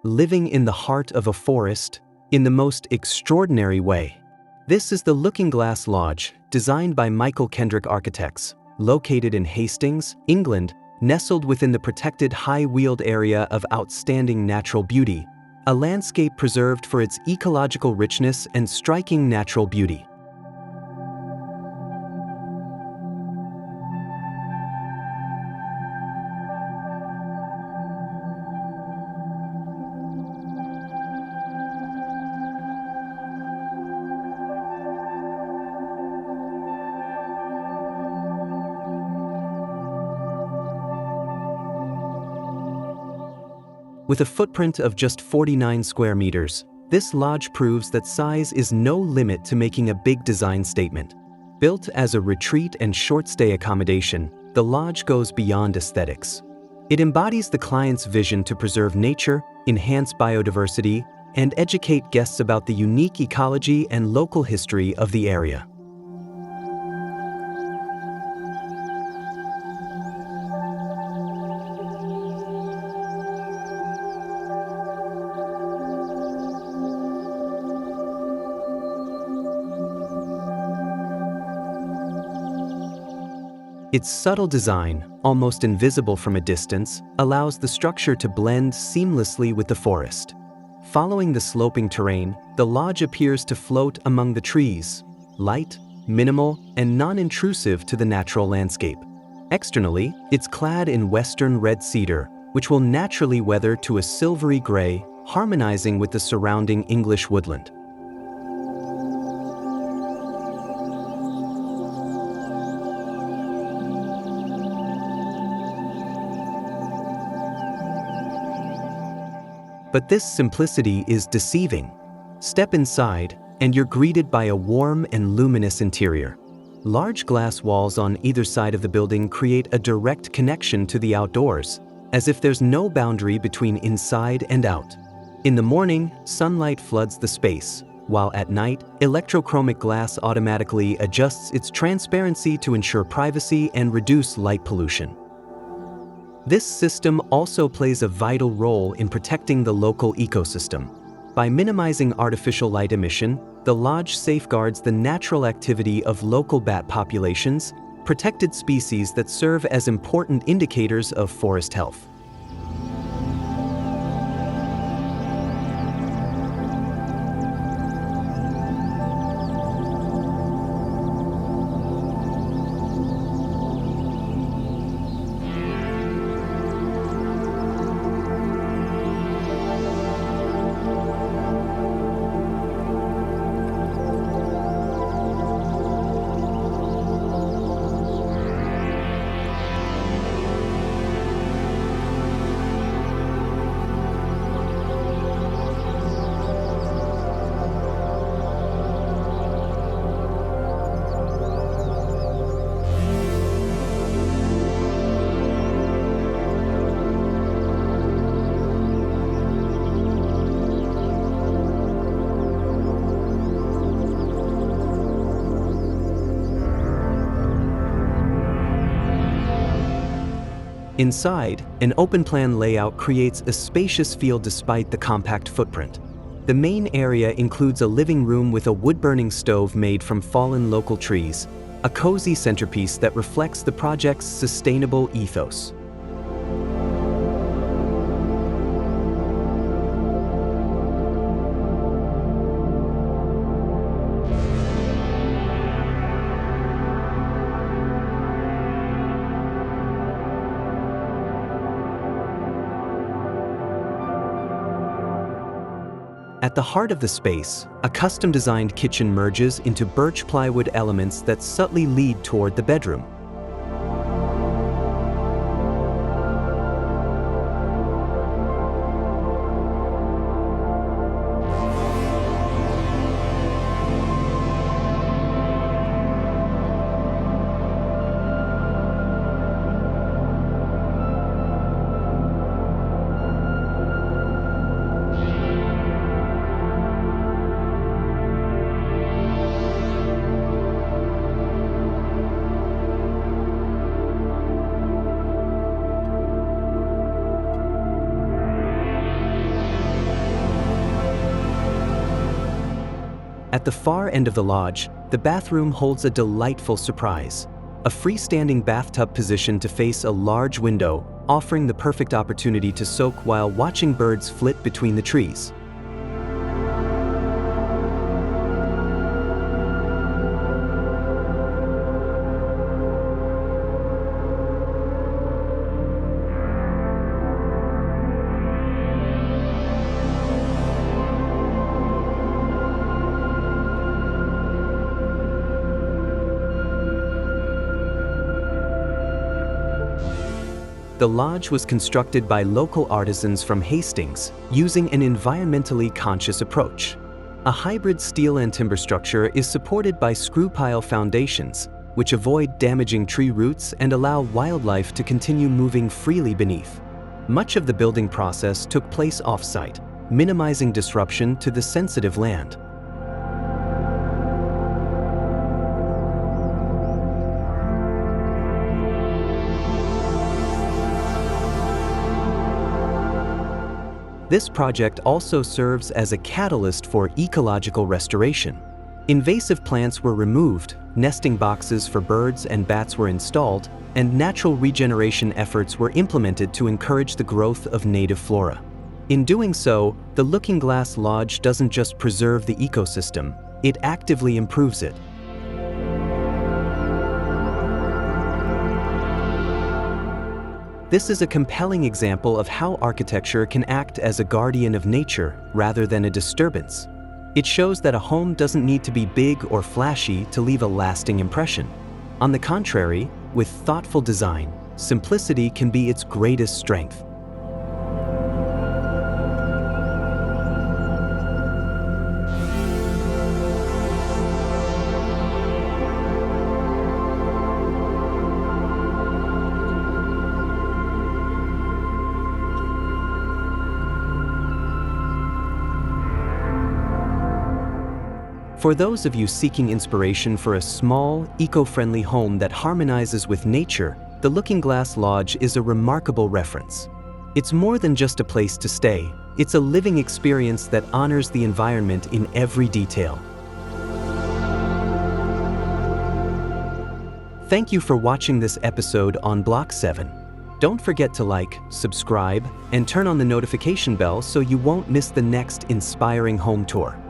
living in the heart of a forest in the most extraordinary way. This is the Looking Glass Lodge, designed by Michael Kendrick Architects, located in Hastings, England, nestled within the protected High Weald area of outstanding natural beauty, a landscape preserved for its ecological richness and striking natural beauty. With a footprint of just 49 square meters, this lodge proves that size is no limit to making a big design statement. Built as a retreat and short-stay accommodation, the lodge goes beyond aesthetics. It embodies the client's vision to preserve nature, enhance biodiversity, and educate guests about the unique ecology and local history of the area. Its subtle design, almost invisible from a distance, allows the structure to blend seamlessly with the forest. Following the sloping terrain, the lodge appears to float among the trees, light, minimal, and non-intrusive to the natural landscape. Externally, it's clad in western red cedar, which will naturally weather to a silvery gray, harmonizing with the surrounding English woodland. But this simplicity is deceiving. Step inside, and you're greeted by a warm and luminous interior. Large glass walls on either side of the building create a direct connection to the outdoors, as if there's no boundary between inside and out. In the morning, sunlight floods the space, while at night, electrochromic glass automatically adjusts its transparency to ensure privacy and reduce light pollution. This system also plays a vital role in protecting the local ecosystem. By minimizing artificial light emission, the lodge safeguards the natural activity of local bat populations, protected species that serve as important indicators of forest health. Inside, an open-plan layout creates a spacious feel despite the compact footprint. The main area includes a living room with a wood-burning stove made from fallen local trees, a cozy centerpiece that reflects the project's sustainable ethos. At the heart of the space, a custom-designed kitchen merges into birch plywood elements that subtly lead toward the bedroom. At the far end of the lodge, the bathroom holds a delightful surprise. A freestanding bathtub positioned to face a large window, offering the perfect opportunity to soak while watching birds flit between the trees. The lodge was constructed by local artisans from Hastings, using an environmentally conscious approach. A hybrid steel and timber structure is supported by screw pile foundations, which avoid damaging tree roots and allow wildlife to continue moving freely beneath. Much of the building process took place off-site, minimizing disruption to the sensitive land. This project also serves as a catalyst for ecological restoration. Invasive plants were removed, nesting boxes for birds and bats were installed, and natural regeneration efforts were implemented to encourage the growth of native flora. In doing so, the Looking Glass Lodge doesn't just preserve the ecosystem, it actively improves it. This is a compelling example of how architecture can act as a guardian of nature rather than a disturbance. It shows that a home doesn't need to be big or flashy to leave a lasting impression. On the contrary, with thoughtful design, simplicity can be its greatest strength. For those of you seeking inspiration for a small, eco-friendly home that harmonizes with nature, the Looking Glass Lodge is a remarkable reference. It's more than just a place to stay, it's a living experience that honors the environment in every detail. Thank you for watching this episode on Block 7. Don't forget to like, subscribe, and turn on the notification bell so you won't miss the next inspiring home tour.